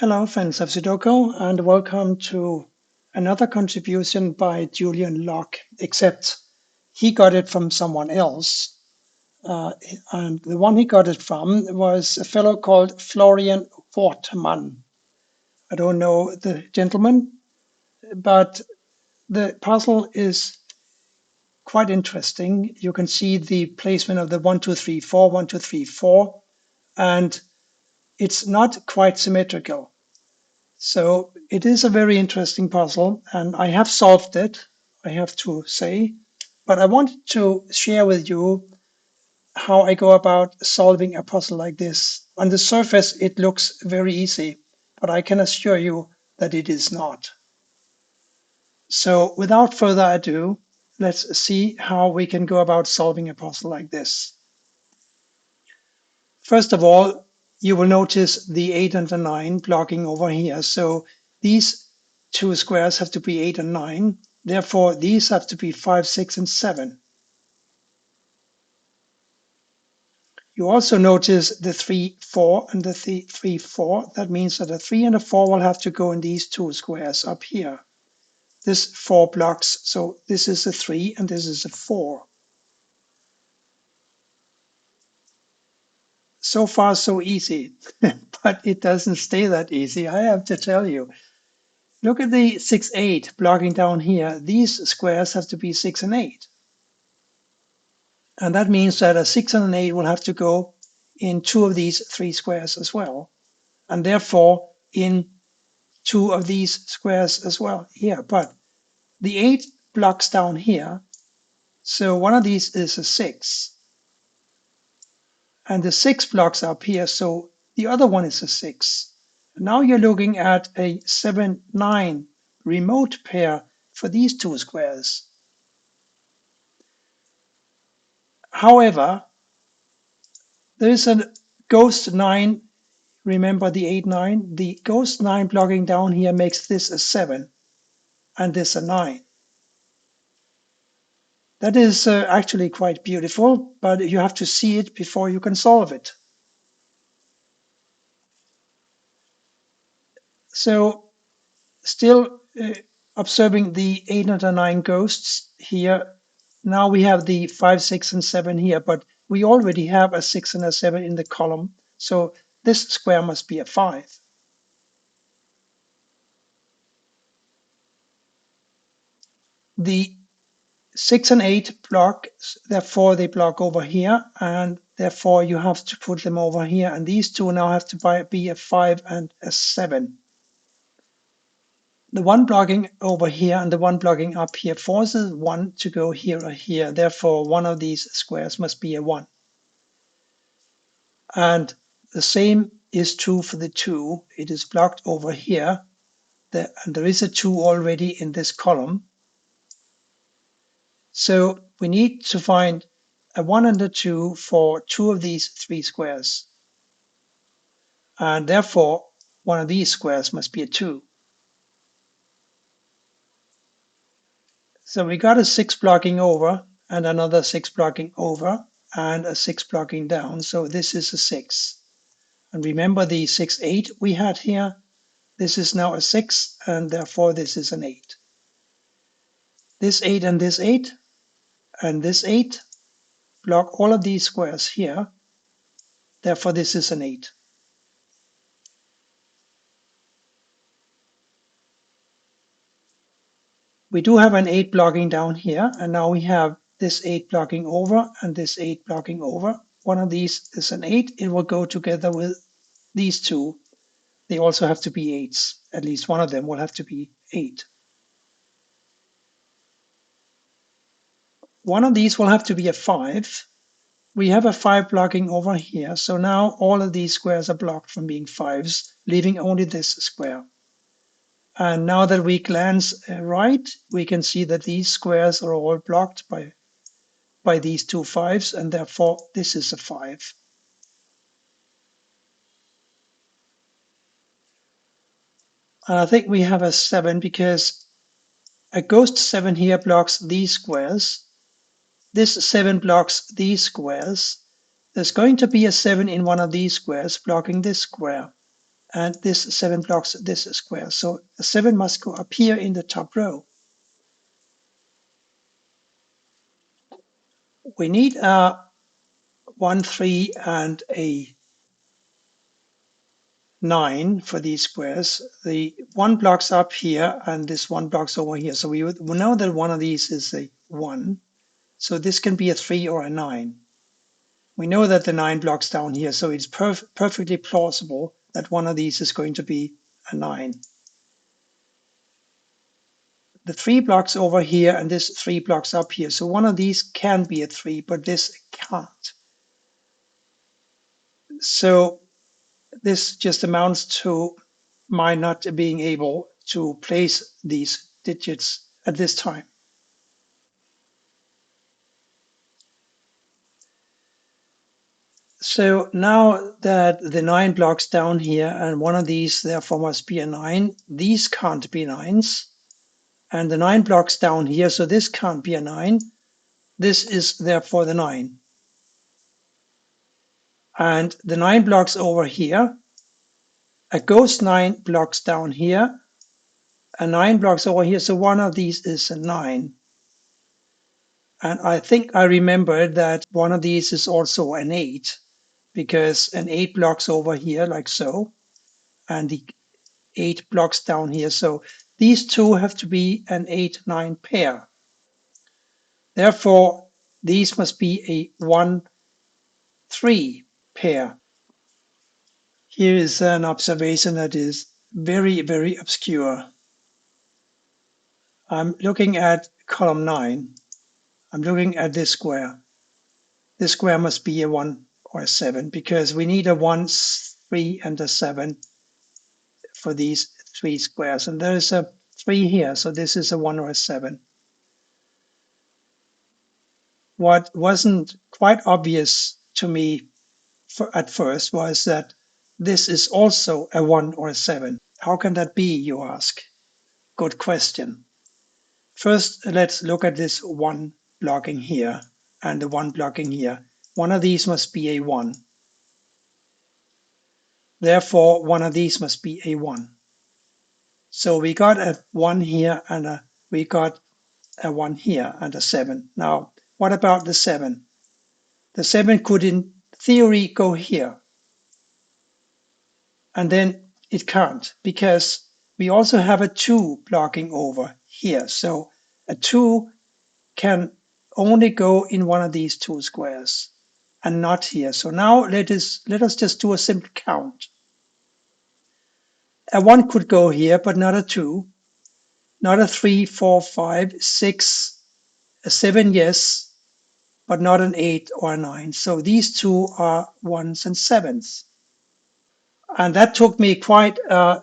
Hello, fans of Sudoku, and welcome to another contribution by Julian Locke, except he got it from someone else. And the one he got it from was a fellow called Florian Wortmann. I don't know the gentleman, but the puzzle is quite interesting. You can see the placement of the 1, 2, 3, 4, 1, 2, 3, 4, and it's not quite symmetrical. So it is a very interesting puzzle, and I have solved it, I have to say. But I wanted to share with you how I go about solving a puzzle like this. On the surface, it looks very easy, but I can assure you that it is not. So without further ado, let's see how we can go about solving a puzzle like this. First of all, you will notice the 8 and the 9 blocking over here. So these two squares have to be 8 and 9. Therefore, these have to be 5, 6, and 7. You also notice the 3, 4, and the 3, 4. That means that a 3 and a 4 will have to go in these two squares up here. This 4 blocks, so this is a 3 and this is a 4. So far, so easy, but it doesn't stay that easy, I have to tell you. Look at the 6, 8 blocking down here. These squares have to be 6 and 8. And that means that a 6 and an 8 will have to go in two of these three squares as well. And therefore in two of these squares as well here. But the 8 blocks down here. So one of these is a 6. And the 6 blocks up here. So the other one is a 6. Now you're looking at a 7, 9 remote pair for these two squares. However, there is a ghost 9. Remember the 8, 9? The ghost 9 blocking down here makes this a 7 and this a 9. That is actually quite beautiful, but you have to see it before you can solve it. So still observing the 8 and the 9 ghosts here. Now we have the 5, 6, and 7 here, but we already have a 6 and a 7 in the column. So this square must be a 5. The 6 and 8 block, therefore they block over here, and therefore you have to put them over here. And these two now have to be a 5 and a 7. The one blocking over here and the one blocking up here forces one to go here or here. Therefore, one of these squares must be a 1. And the same is true for the 2. It is blocked over here. And there is a 2 already in this column. So we need to find a 1 and a 2 for two of these three squares. And therefore, one of these squares must be a 2. So we got a 6 blocking over and another 6 blocking over and a 6 blocking down. So this is a 6. And remember the 6, 8 we had here. This is now a 6, and therefore this is an 8. This 8 and this 8 and this 8 block all of these squares here. Therefore, this is an 8. We do have an 8 blocking down here, and now we have this 8 blocking over and this 8 blocking over. One of these is an 8. It will go together with these two. They also have to be 8s. At least one of them will have to be 8. One of these will have to be a 5. We have a 5 blocking over here, so now all of these squares are blocked from being 5s, leaving only this square. And now that we glance right, we can see that these squares are all blocked by these two 5s, and therefore this is a 5. And I think we have a 7 because a ghost 7 here blocks these squares. This 7 blocks these squares. There's going to be a 7 in one of these squares blocking this square. and this 7 blocks this square. So a 7 must go up here in the top row. We need a 1, 3, and a 9 for these squares. The 1 blocks up here and this 1 blocks over here. So we know that one of these is a 1. So this can be a 3 or a 9. We know that the 9 blocks down here, so it's perfectly plausible that one of these is going to be a 9. The 3 blocks over here and this 3 blocks up here. So one of these can be a 3, but this can't. So this just amounts to my not being able to place these digits at this time. So now that the 9 blocks down here and one of these therefore must be a 9, these can't be 9s. And the 9 blocks down here, so this can't be a 9. This is therefore the 9. And the 9 blocks over here, a ghost 9 blocks down here, a 9 blocks over here, so one of these is a 9. And I think I remembered that one of these is also an 8, because an 8 blocks over here, like so, and the 8 blocks down here. So these two have to be an 8-9 pair. Therefore, these must be a 1-3 pair. Here is an observation that is very, very obscure. I'm looking at column 9. I'm looking at this square. This square must be a 1 or a 7 because we need a 1, 3, and a 7 for these 3 squares. And there's a 3 here, so this is a 1 or a 7. What wasn't quite obvious to me at first was that this is also a 1 or a 7. How can that be, you ask? Good question. First, let's look at this 1 blocking here and the 1 blocking here. One of these must be a 1. Therefore, one of these must be a 1. So we got a 1 here and we got a 1 here and a 7. Now, what about the 7? The 7 could in theory go here. And then it can't because we also have a 2 blocking over here. So a 2 can only go in one of these 2 squares and not here. So now let us just do a simple count. A 1 could go here, but not a 2. Not a 3, 4, 5, 6, a 7, yes, but not an 8 or a 9. So these two are 1s and 7s. And that took me quite a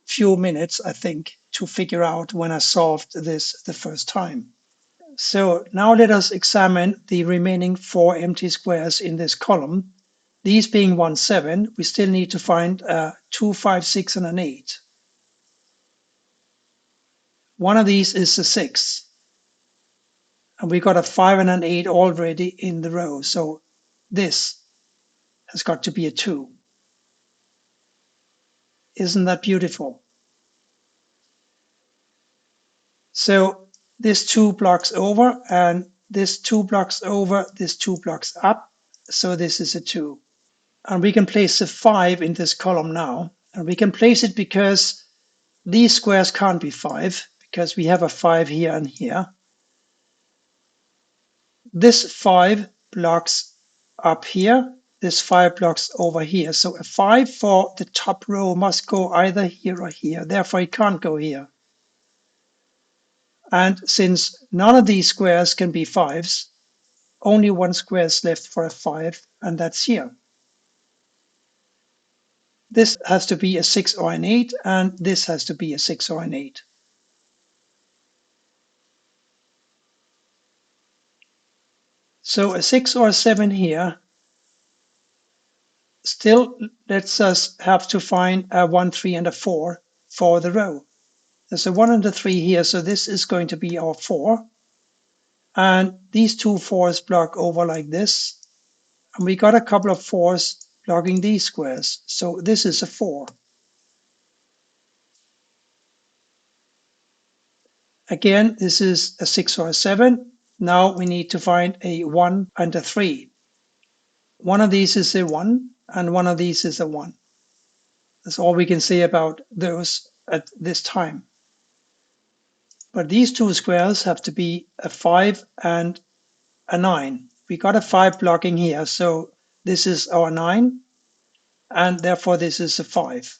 few minutes, I think, to figure out when I solved this the first time. So now let us examine the remaining 4 empty squares in this column. These being 1, 7, we still need to find 2, 5, 6, and an 8. One of these is a 6. And we got a 5 and an 8 already in the row. So this has got to be a 2. Isn't that beautiful? So this 2 blocks over and this 2 blocks over, this 2 blocks up. So this is a 2. And we can place a 5 in this column now. And we can place it because these squares can't be 5 because we have a 5 here and here. This 5 blocks up here. This 5 blocks over here. So a 5 for the top row must go either here or here. Therefore, it can't go here. And since none of these squares can be 5s, only one square is left for a 5, and that's here. This has to be a 6 or an 8, and this has to be a 6 or an 8. So a 6 or a 7 here still lets us have to find a 1, 3, and a 4 for the row. There's a 1 and a 3 here, so this is going to be our 4. And these two 4s block over like this. And we got a couple of 4s blocking these squares. So this is a 4. Again, this is a 6 or a 7. Now we need to find a 1 and a 3. One of these is a 1 and one of these is a 1. That's all we can say about those at this time. But these two squares have to be a 5 and a 9. We got a 5 blocking here, so this is our 9, and therefore this is a 5.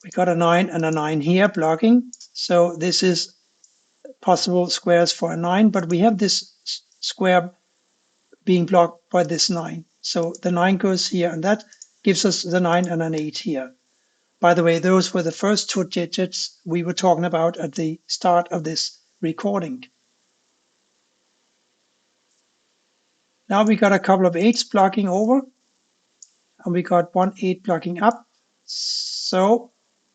We got a 9 and a 9 here blocking, so this is possible squares for a 9, but we have this square being blocked by this 9. So the 9 goes here, and that gives us the 9 and an 8 here. By the way, those were the first two digits we were talking about at the start of this recording. Now we got a couple of 8s blocking over, and we got one 8 blocking up. So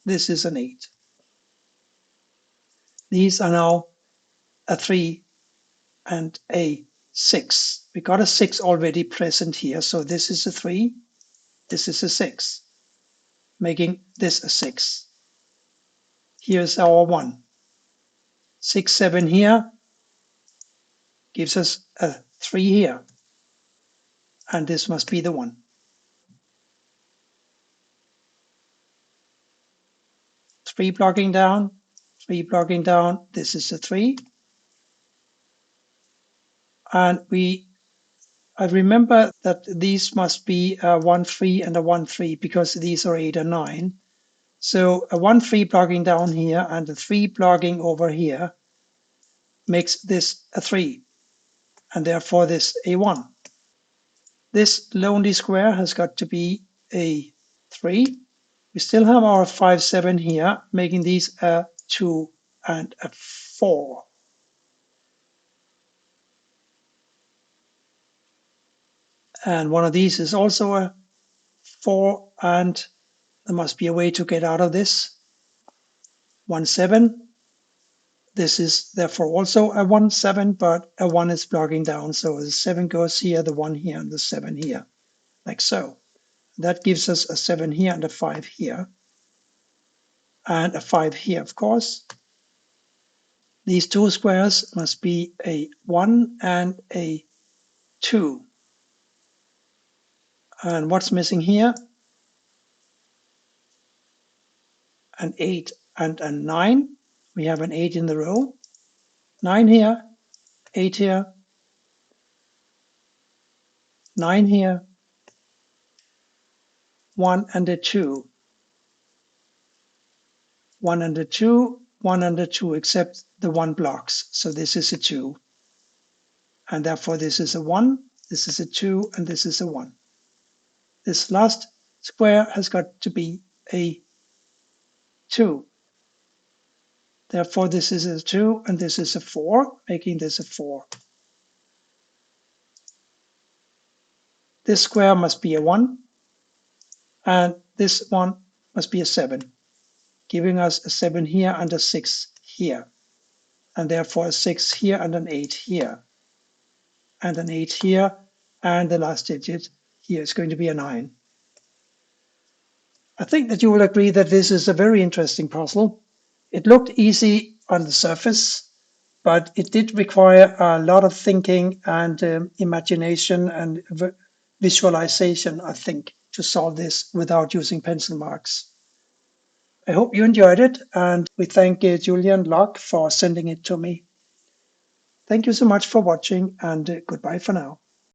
this is an 8. These are now a 3 and a 6. We got a 6 already present here. So this is a 3, this is a 6, making this a 6. Here's our 1. 6, 7 here gives us a 3 here. And this must be the 1. 3 blocking down, 3 blocking down. This is a 3. And I remember that these must be a 1, 3 and a 1, 3 because these are 8 and 9. So a 1, 3 blocking down here and a 3 blocking over here makes this a 3, and therefore this a 1. This lonely square has got to be a 3. We still have our 5, 7 here, making these a 2 and a 4. And one of these is also a 4, and there must be a way to get out of this. 1, 7. This is therefore also a 1, 7, but a 1 is blocking down. So the 7 goes here, the 1 here, and the 7 here, like so. That gives us a 7 here and a 5 here, and a 5 here, of course. These two squares must be a 1 and a 2. And what's missing here? An 8 and a 9. We have an 8 in the row. 9 here, 8 here, 9 here, 1 and a 2. 1 and a 2, 1 and a 2, except the 1 blocks. So this is a 2. And therefore this is a 1, this is a 2, and this is a 1. This last square has got to be a 2. Therefore this is a 2 and this is a 4, making this a 4. This square must be a 1, and this one must be a 7, giving us a 7 here and a 6 here, and therefore a 6 here and an 8 here, and an 8 here, and the last digit here is going to be a 9. I think that you will agree that this is a very interesting puzzle. It looked easy on the surface, but it did require a lot of thinking and imagination and visualization, I think, to solve this without using pencil marks. I hope you enjoyed it, and we thank Julian Locke for sending it to me. Thank you so much for watching, and goodbye for now.